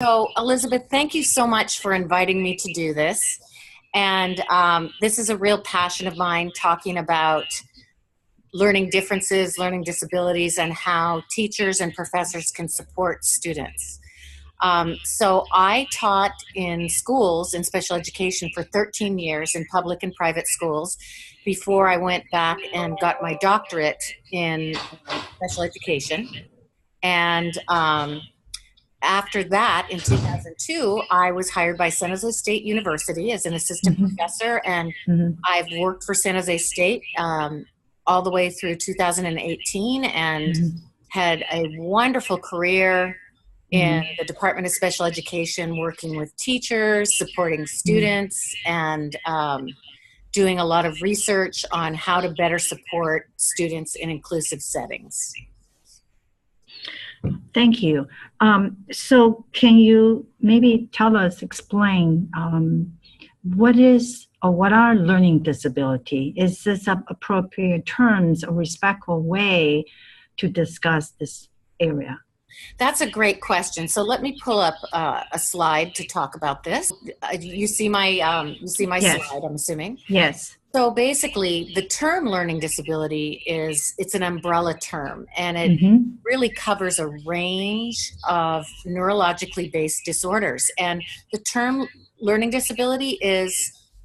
So, Elizabeth, thank you so much for inviting me to do this. And this is a real passion of mine, talking about learning differences, learning disabilities, and how teachers and professors can support students. So I taught in schools in special education for 13 years in public and private schools before I went back and got my doctorate in special education. And after that, in 2002, I was hired by San Jose State University as an assistant Hmm. professor, and Hmm. I've worked for San Jose State all the way through 2018 and Hmm. had a wonderful career in Hmm. the Department of Special Education, working with teachers, supporting Hmm. students, and doing a lot of research on how to better support students in inclusive settings. Thank you. So, can you maybe tell us, explain what is or what are learning disability? Is this appropriate terms or respectful way to discuss this area? That's a great question. So let me pull up a slide to talk about this. You see my Yes. slide, I'm assuming. Yes. So basically, the term learning disability it's an umbrella term, and it Mm-hmm. really covers a range of neurologically based disorders. And the term learning disability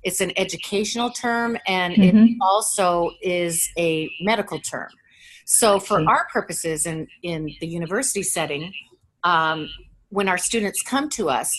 it's an educational term, and it Mm-hmm. also is a medical term. So I for see. our purposes in the university setting, um, when our students come to us,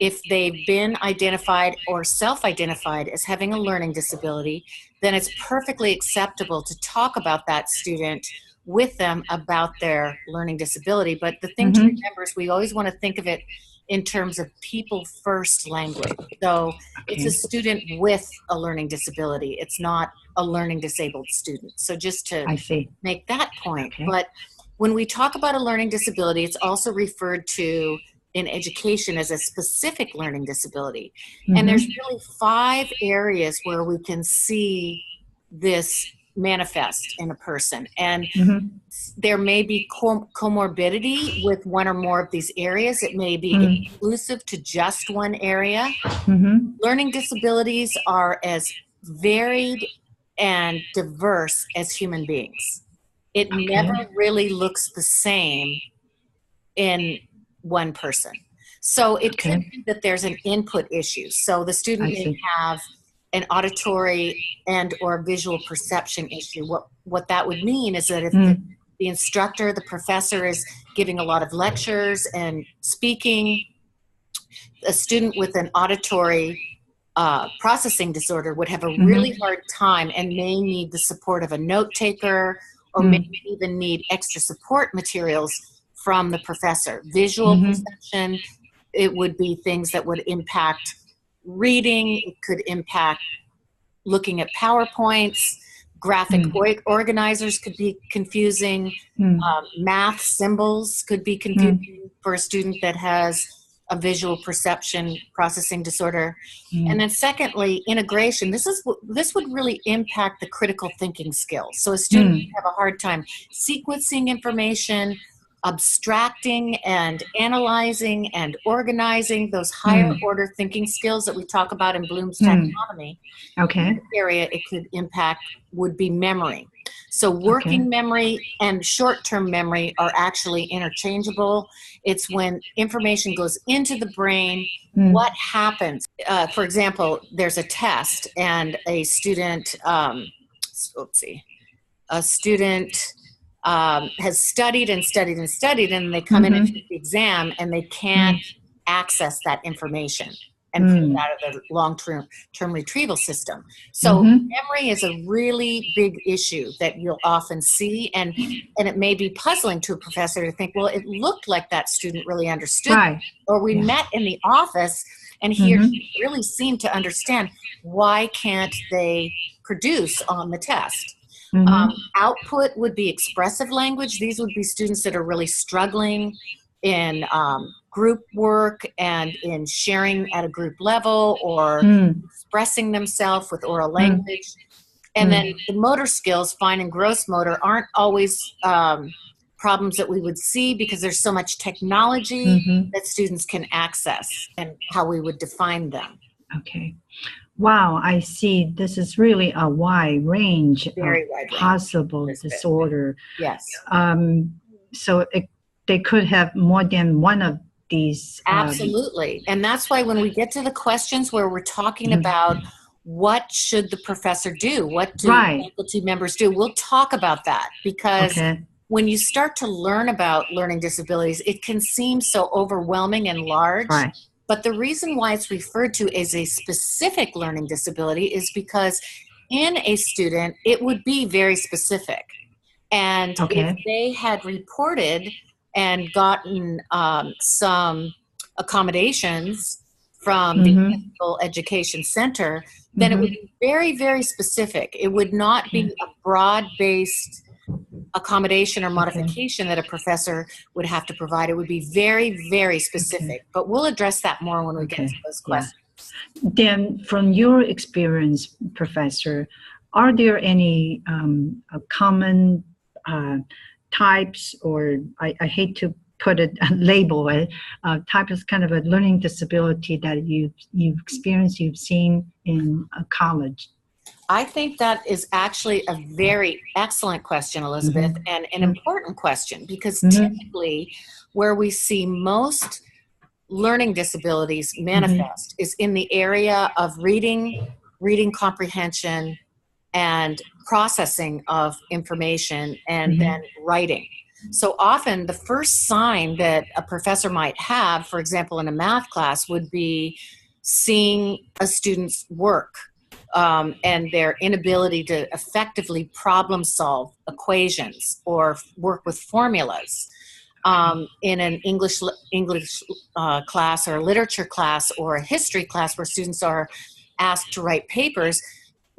if they've been identified or self-identified as having a learning disability, then it's perfectly acceptable to talk about that student with them about their learning disability. But the thing to Mm-hmm. remember is we always want to think of it in terms of people first language. So it's a Okay. student with a learning disability. It's not a learning disabled student. So just to I see. make that point. Okay. But when we talk about a learning disability, it's also referred to in education as a specific learning disability. And there's Mm-hmm. really 5 areas where we can see this manifest in a person. And Mm-hmm. there may be comorbidity with one or more of these areas. It may be Mm-hmm. exclusive to just one area. Mm-hmm. Learning disabilities are as varied and diverse as human beings. It never Okay. really looks the same in one person. So it could Okay. be that there's an input issue. So the student I may see. have an auditory and or visual perception issue. What that would mean is that if Mm. the instructor, the professor is giving a lot of lectures and speaking, a student with an auditory processing disorder would have a really Mm-hmm. hard time and may need the support of a note taker or maybe Mm. even need extra support materials from the professor. Visual Mm-hmm. perception, it would be things that would impact reading, it could impact looking at PowerPoints, graphic Mm. organizers could be confusing, Mm. math symbols could be Mm. confusing for a student that has a visual perception processing disorder. And then Mm. secondly, integration. This would really impact the critical thinking skills. So a student Mm. would have a hard time sequencing information, abstracting and analyzing and organizing those higher Mm. order thinking skills that we talk about in Bloom's Mm. taxonomy. Okay. Another area it could impact would be memory. So Okay. working memory and short-term memory are actually interchangeable. It's when information goes into the brain, what Mm. happens? For example, there's a test and a student, a student has studied and studied and studied, and they come in and Mm-hmm. take the exam and they can't Mm. access that information and pull it Mm. out of the long-term retrieval system. So Mm-hmm. memory is a really big issue that you'll often see, and it may be puzzling to a professor to think, well, it looked like that student really understood, Right. or we Yeah. met in the office and he or Mm-hmm. she really seemed to understand. Why can't they produce on the test? Mm-hmm. Output would be expressive language. These would be students that are really struggling in group work and in sharing at a group level or Mm. expressing themselves with oral Mm. language. And then Mm. the motor skills, fine and gross motor, aren't always problems that we would see because there's so much technology Mm-hmm. that students can access, and how we would define them. Okay. Wow, I see. This is really a wide range of Very wide range, possible Elizabeth. disorder. Yes, So they could have more than one of these. absolutely. And that's why when we get to the questions where we're talking Mhm. about what should the professor do, what do Right. faculty members do, we'll talk about that, because Okay. when you start to learn about learning disabilities, it can seem so overwhelming and large. Right. But the reason why it's referred to as a specific learning disability is because in a student, it would be very specific. And Okay. if they had reported and gotten some accommodations from the Mhm. Physical Education Center, then it Mhm. would be very, very specific. It would not be a broad-based accommodation or modification that a professor would have to provide. It would be very, very specific. But we'll address that more when we get Okay. to those Yeah. questions. Then, from your experience, Professor, are there any common types, or I hate to put it, label it, types kind of a learning disability that you've experienced, you've seen in college? I think that is actually a very excellent question, Elizabeth, and an important question, because typically where we see most learning disabilities manifest is in the area of reading comprehension, and processing of information, and then writing. So often the first sign that a professor might have, for example, in a math class, would be seeing a student's work and their inability to effectively problem solve equations or work with formulas. In an English class or a literature class or a history class where students are asked to write papers,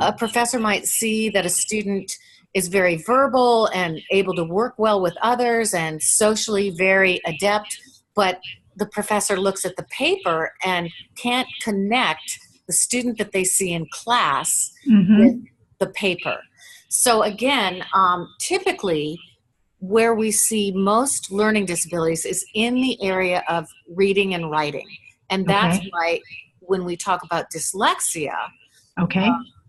a professor might see that a student is very verbal and able to work well with others and socially very adept, but the professor looks at the paper and can't connect the student that they see in class with the paper. So again, typically where we see most learning disabilities is in the area of reading and writing. And that's why when we talk about dyslexia,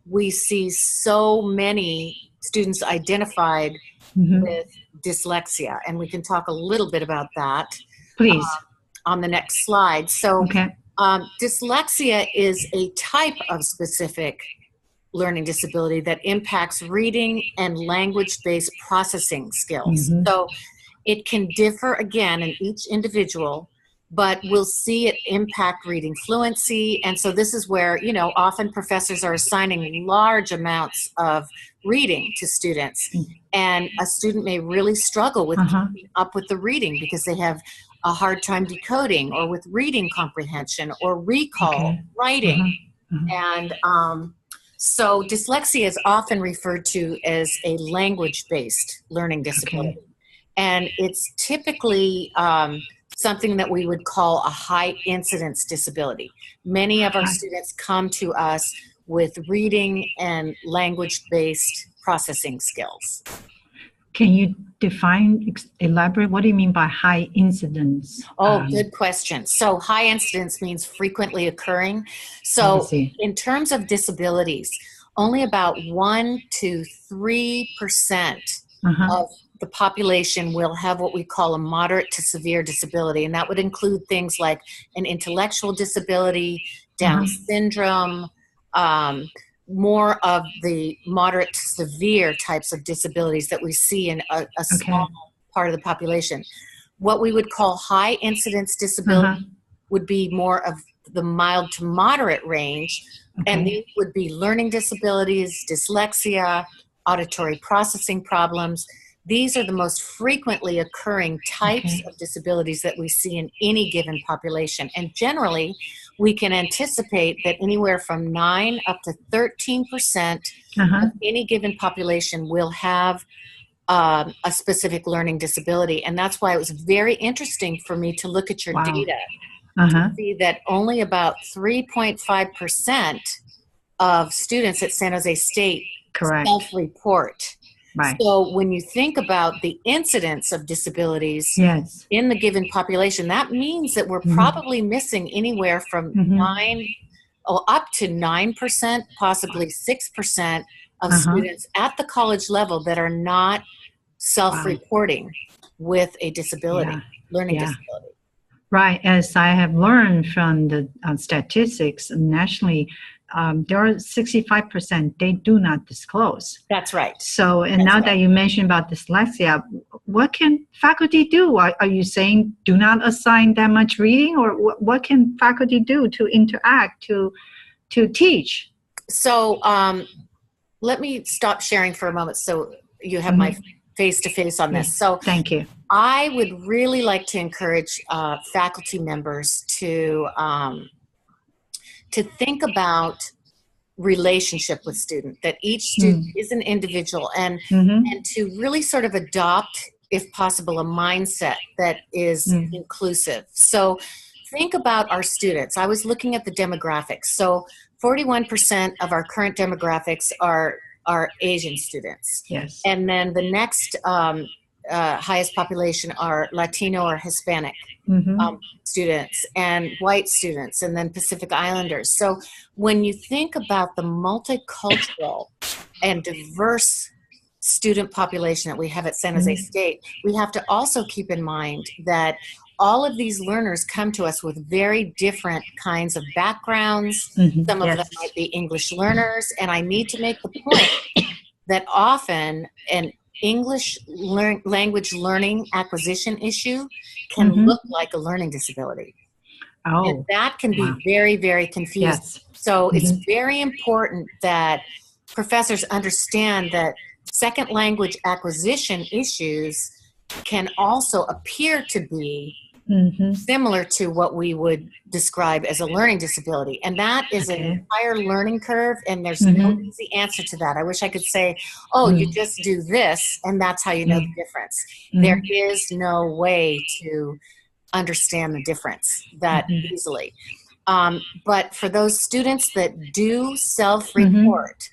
we see so many students identified with dyslexia. And we can talk a little bit about that Please. On the next slide. So dyslexia is a type of specific learning disability that impacts reading and language-based processing skills. So it can differ, again, in each individual, but we'll see it impact reading fluency. And so this is where, you know, often professors are assigning large amounts of reading to students. And a student may really struggle with keeping up with the reading because they have a hard time decoding, or with reading comprehension or recall, writing. And so dyslexia is often referred to as a language-based learning disability. And it's typically something that we would call a high incidence disability. Many of our students come to us with reading and language-based processing skills. Can you define, elaborate, what do you mean by high incidence? Oh, good question. So high incidence means frequently occurring. So in terms of disabilities, only about 1 to 3% of the population will have what we call a moderate to severe disability. And that would include things like an intellectual disability, Down syndrome, more of the moderate to severe types of disabilities that we see in a small part of the population. What we would call high incidence disability would be more of the mild to moderate range, and these would be learning disabilities, dyslexia, auditory processing problems. These are the most frequently occurring types of disabilities that we see in any given population. And generally, we can anticipate that anywhere from 9 up to 13% of any given population will have a specific learning disability. And that's why it was very interesting for me to look at your data to see that only about 3.5% of students at San Jose State self-report Right. So when you think about the incidence of disabilities Yes. in the given population, that means that we're probably missing anywhere from up to 9%, possibly 6% of students at the college level that are not self-reporting with a disability, Yeah. learning Yeah. disability. Right. As I have learned from the statistics nationally, there are 65% they do not disclose. That's right. So, and That's now right. that you mentioned about dyslexia, what can faculty do? Are you saying do not assign that much reading, or what can faculty do to interact, to teach? So let me stop sharing for a moment so you have my face-to-face on this. So Thank you. I would really like to encourage faculty members to think about relationship with student, that each student is an individual, and to really sort of adopt, if possible, a mindset that is inclusive. So think about our students. I was looking at the demographics. So 41% of our current demographics are Asian students. Yes. And then the next highest population are Latino or Hispanic students, and white students, and then Pacific Islanders. So when you think about the multicultural and diverse student population that we have at San Jose State, we have to also keep in mind that all of these learners come to us with very different kinds of backgrounds. Some of them might be English learners, and I need to make the point that often an English language learning acquisition issue can look like a learning disability. And that can be very, very confusing. Yes. So it's very important that professors understand that second language acquisition issues can also appear to be similar to what we would describe as a learning disability. And that is an entire learning curve, and there's no easy answer to that. I wish I could say, oh, you just do this, and that's how you know the difference. There is no way to understand the difference that easily. But for those students that do self-report,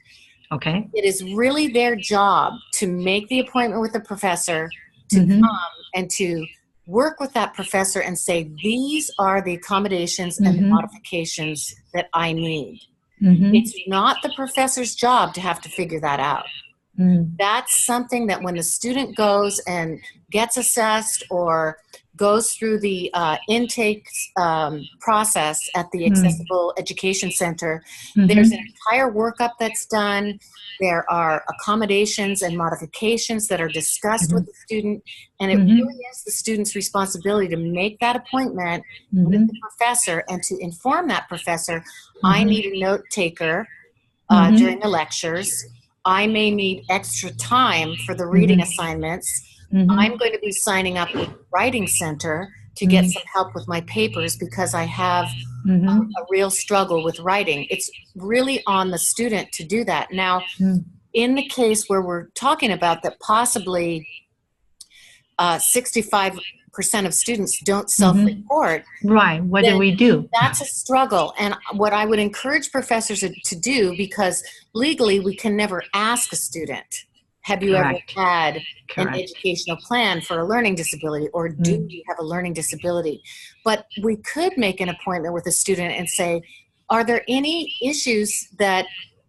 it is really their job to make the appointment with the professor, to come and to work with that professor and say, these are the accommodations and the modifications that I need. It's not the professor's job to have to figure that out. That's something that when the student goes and gets assessed or goes through the intake process at the Accessible Education Center, there's an entire workup that's done. There are accommodations and modifications that are discussed with the student, and it really is the student's responsibility to make that appointment with the professor and to inform that professor, I need a note taker during the lectures. I may need extra time for the reading assignments. I'm going to be signing up with Writing Center to get some help with my papers because I have a real struggle with writing. It's really on the student to do that. Now, in the case where we're talking about that possibly 65% of students don't self-report. Right. What do we do? That's a struggle. And what I would encourage professors to do, because legally we can never ask a student, have you ever had an educational plan for a learning disability, or do you have a learning disability? But we could make an appointment with a student and say, are there any issues that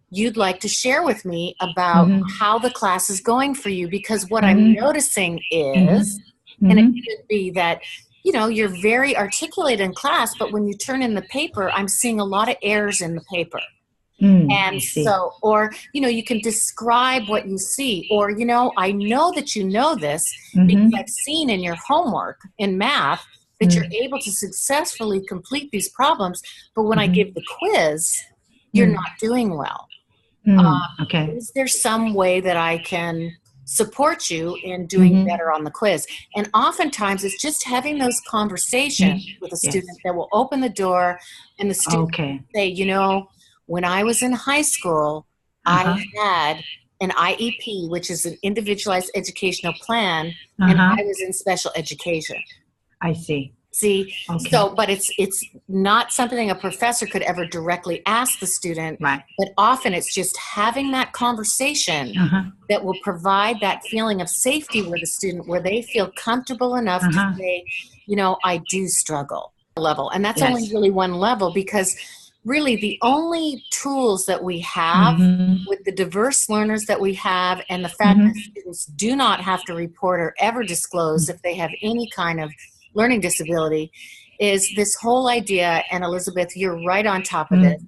you'd like to share with me about how the class is going for you? Because what I'm noticing is, and it could be that, you know, you're very articulate in class, but when you turn in the paper, I'm seeing a lot of errors in the paper. And so, or, you know, you can describe what you see, or, you know, I know that you know this because I've seen in your homework in math that you're able to successfully complete these problems, but when I give the quiz, you're not doing well. Is there some way that I can support you in doing better on the quiz? And oftentimes it's just having those conversations with a student that will open the door, and the student will say, you know, when I was in high school, I had an IEP, which is an individualized educational plan, and I was in special education. I see. See, Okay. so, but it's not something a professor could ever directly ask the student, Right. but often it's just having that conversation Uh-huh. that will provide that feeling of safety with the student, where they feel comfortable enough Uh-huh. to say, you know, I do struggle level. And that's Yes. only really one level, because really the only tools that we have Mhm. with the diverse learners that we have, and the fact that students do not have to report or ever disclose if they have any kind of learning disability, is this whole idea, and Elizabeth, you're right on top of it,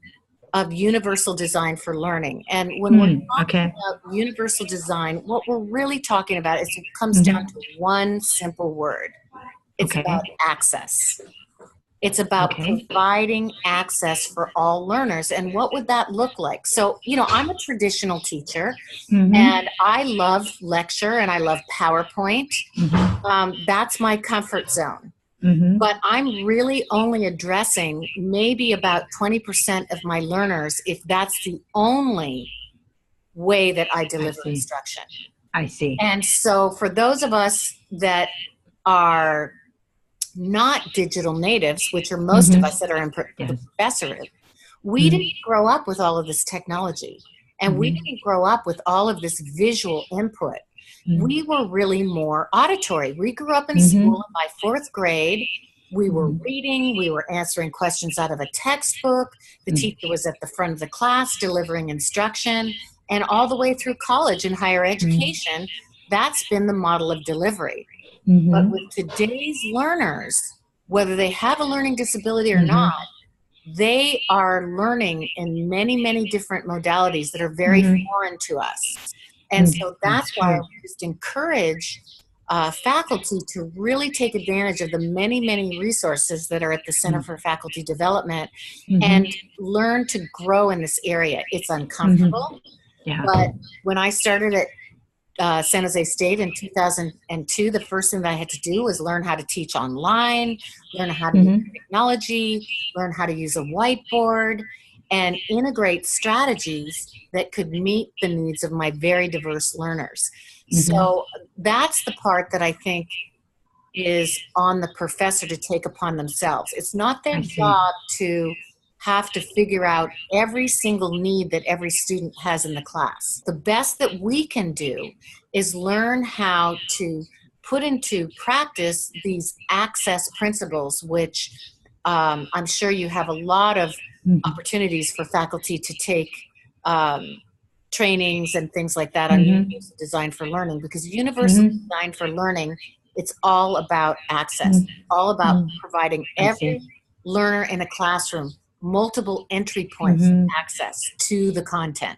of universal design for learning. And when we're talking Okay. about universal design, what we're really talking about is, it comes down to one simple word. It's Okay. about access. It's about Okay. providing access for all learners. And what would that look like? So, you know, I'm a traditional teacher, Mhm. and I love lecture and I love PowerPoint. Mhm. That's my comfort zone. Mhm. But I'm really only addressing maybe about 20% of my learners, if that's the only way that I deliver see. instruction. I see. And so for those of us that are not digital natives, which are most of us that are in Yes. professorate, we didn't grow up with all of this technology, and we didn't grow up with all of this visual input. We were really more auditory. We grew up in school, and by fourth grade, we were reading, we were answering questions out of a textbook, the teacher was at the front of the class delivering instruction, and all the way through college and higher education, that's been the model of delivery. But with today's learners, whether they have a learning disability or not, they are learning in many, many different modalities that are very foreign to us. And so that's why I just encourage faculty to really take advantage of the many, many resources that are at the Center for Faculty Development and learn to grow in this area. It's uncomfortable, Yeah. but when I started at San Jose State in 2002, the first thing that I had to do was learn how to teach online, learn how to use technology, learn how to use a whiteboard, and integrate strategies that could meet the needs of my very diverse learners. So that's the part that I think is on the professor to take upon themselves. It's not their job to have to figure out every single need that every student has in the class. The best that we can do is learn how to put into practice these access principles, which I'm sure you have a lot of opportunities for faculty to take trainings and things like that on universal design for learning, because universal design for learning, it's all about access, all about providing every learner in a classroom multiple entry points of access to the content.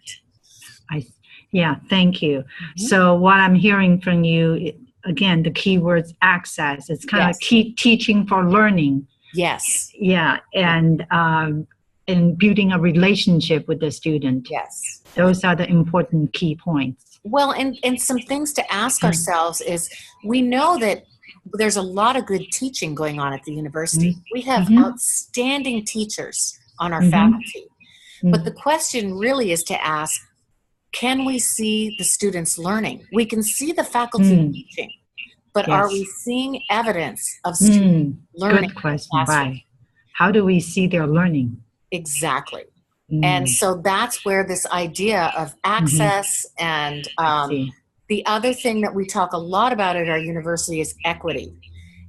Yeah, thank you. So what I'm hearing from you, again, the key words access. It's kind of teaching for learning. Yes. Yeah, and building a relationship with the student. Yes. Those are the important key points. Well, and some things to ask ourselves is, we know that there's a lot of good teaching going on at the university. We have outstanding teachers on our faculty. But the question really is to ask, can we see the students learning? We can see the faculty teaching, but are we seeing evidence of students learning? Good question, right. How do we see their learning? Exactly. And so that's where this idea of access and the other thing that we talk a lot about at our university is equity.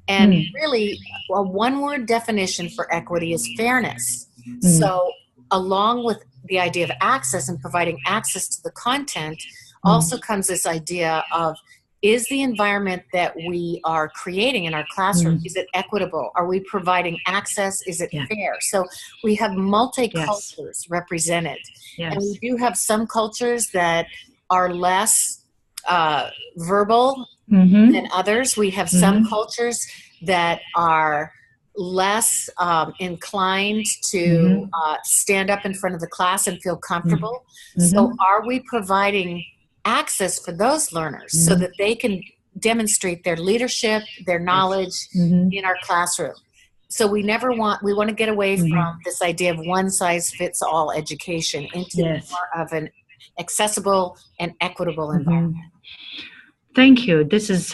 And really, a one-word definition for equity is fairness. So along with the idea of access and providing access to the content also comes this idea of, is the environment that we are creating in our classroom, is it equitable? Are we providing access? Is it fair? So we have multicultures represented. And we do have some cultures that are less verbal than others. We have some cultures that are less inclined to stand up in front of the class and feel comfortable. So are we providing access for those learners so that they can demonstrate their leadership, their knowledge in our classroom? So we want to get away from this idea of one size fits all education into more of an accessible and equitable environment. Thank you. This is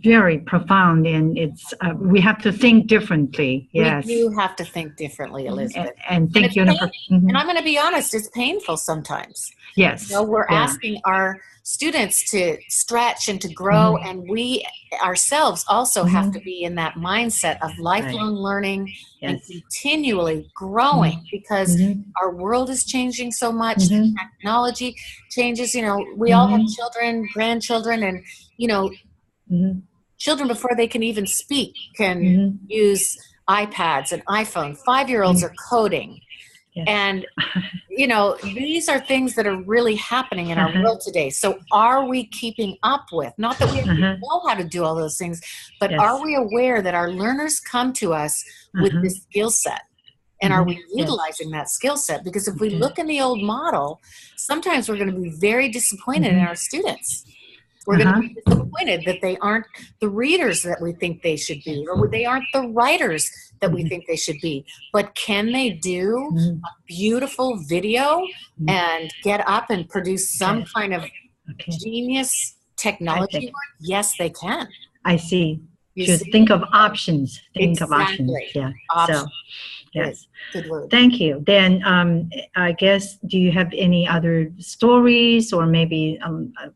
very profound, and it's we have to think differently. Yes, We do have to think differently, Elizabeth. and And think it's pain, and Mhm. I'm going to be honest, it's painful sometimes. Yes, We're yeah. asking our students to stretch and to grow, Mhm. and we ourselves also have to Mhm. be in that mindset of Right. lifelong learning and Yes. continually growing, because Mhm. our world is changing so much. The Mhm. technology changes. We all have Mhm. children, grandchildren, and you know, Mhm. children before they can even speak can Mhm. use iPads and iPhone. 5-year-olds are coding, Yes. and these are things that are really happening in our Uh-huh. world today. So are we keeping up with, not that we actually Uh-huh. know how to do all those things, but Yes. are we aware that our learners come to us with Uh-huh. this skill set? And are Mhm. we Yes. utilizing that skill set? Because if we Okay. look in the old model, sometimes we're going to be very disappointed in Mhm. our students. We're going to Uh-huh. be disappointed that they aren't the readers that we think they should be, or they aren't the writers that we Mhm. think they should be. But can they do Mhm. beautiful video Mhm. and get up and produce some Okay. kind of Okay. genius I technology think work? Yes, they can. I see. You Should see? think of options. Think of options. Exactly. Yeah. So Option. Good. yes. Good word. Thank you. Then I guess, do you have any other stories or maybe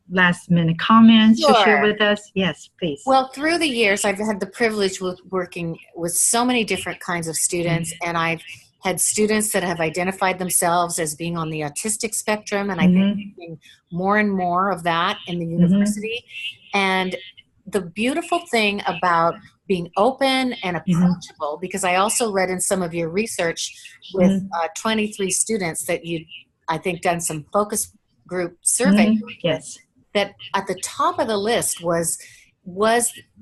last minute comments to share Sure. with us? Yes, please. Well, through the years, I've had the privilege with working with so many different kinds of students, and I've had students that have identified themselves as being on the autistic spectrum, and I think Mm-hmm. we're seeing more and more of that in the Mm-hmm. university. And the beautiful thing about being open and Mm-hmm. approachable, because I also read in some of your research with Mm-hmm. 23 students that you, I think, done some focus group survey Mm-hmm. work with, Yes. that at the top of the list was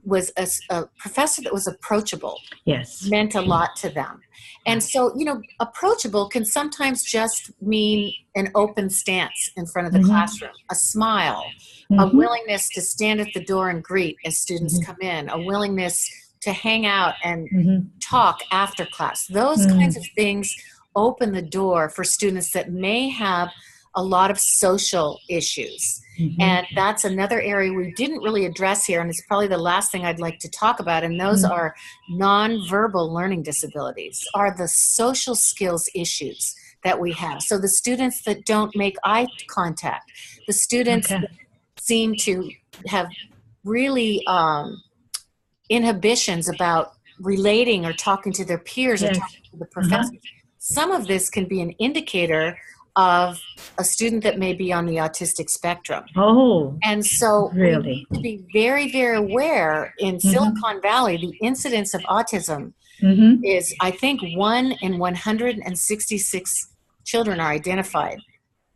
was a professor that was approachable, Yes. meant a lot to them. And Right. so, approachable can sometimes just mean an open stance in front of the Mm-hmm. classroom, a smile, a Mm-hmm. willingness to stand at the door and greet as students Mm-hmm. come in, a willingness to hang out and Mm-hmm. talk after class. Those kinds of things open the door for students that may have a lot of social issues. Mm-hmm. And that's another area we didn't really address here, and it's probably the last thing I'd like to talk about, and those Mm-hmm. are nonverbal learning disabilities, are the social skills issues that we have. So the students that don't make eye contact, the students Okay. that seem to have really inhibitions about relating or talking to their peers or Yes. talking to the Uh-huh. professors. Some of this can be an indicator of a student that may be on the autistic spectrum. Oh, And so we really? need to be very, very aware. In Mm-hmm. Silicon Valley, the incidence of autism Mm-hmm. is, I think, 1 in 166 children are identified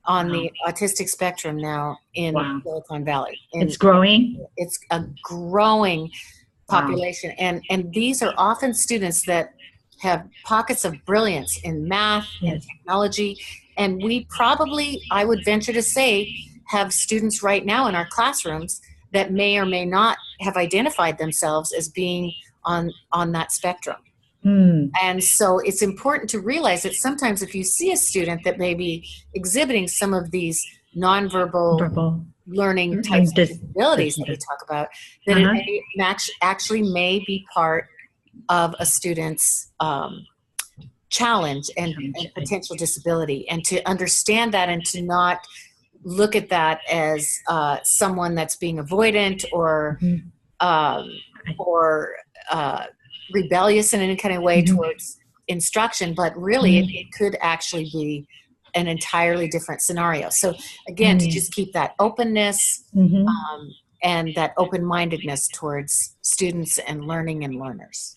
on Wow. the autistic spectrum now in Wow. Silicon Valley. It's growing. It's a growing Wow. population, and these are often students that have pockets of brilliance in math and Yes. technology, and we probably, I would venture to say, have students right now in our classrooms that may or may not have identified themselves as being on that spectrum. Hmm. And so it's important to realize that sometimes if you see a student that may be exhibiting some of these nonverbal Verbal. learning types And of disabilities that we this. talk about, that it Uh-huh. actually may be part of a student's challenge and potential disability, and to understand that and to not look at that as someone that's being avoidant Mhm. um, Right. or rebellious in any kind of way Mhm. towards instruction, but really Mhm. it could actually be an entirely different scenario. So again, to Mm. just keep that openness Mhm. and that open-mindedness towards students and learning and learners.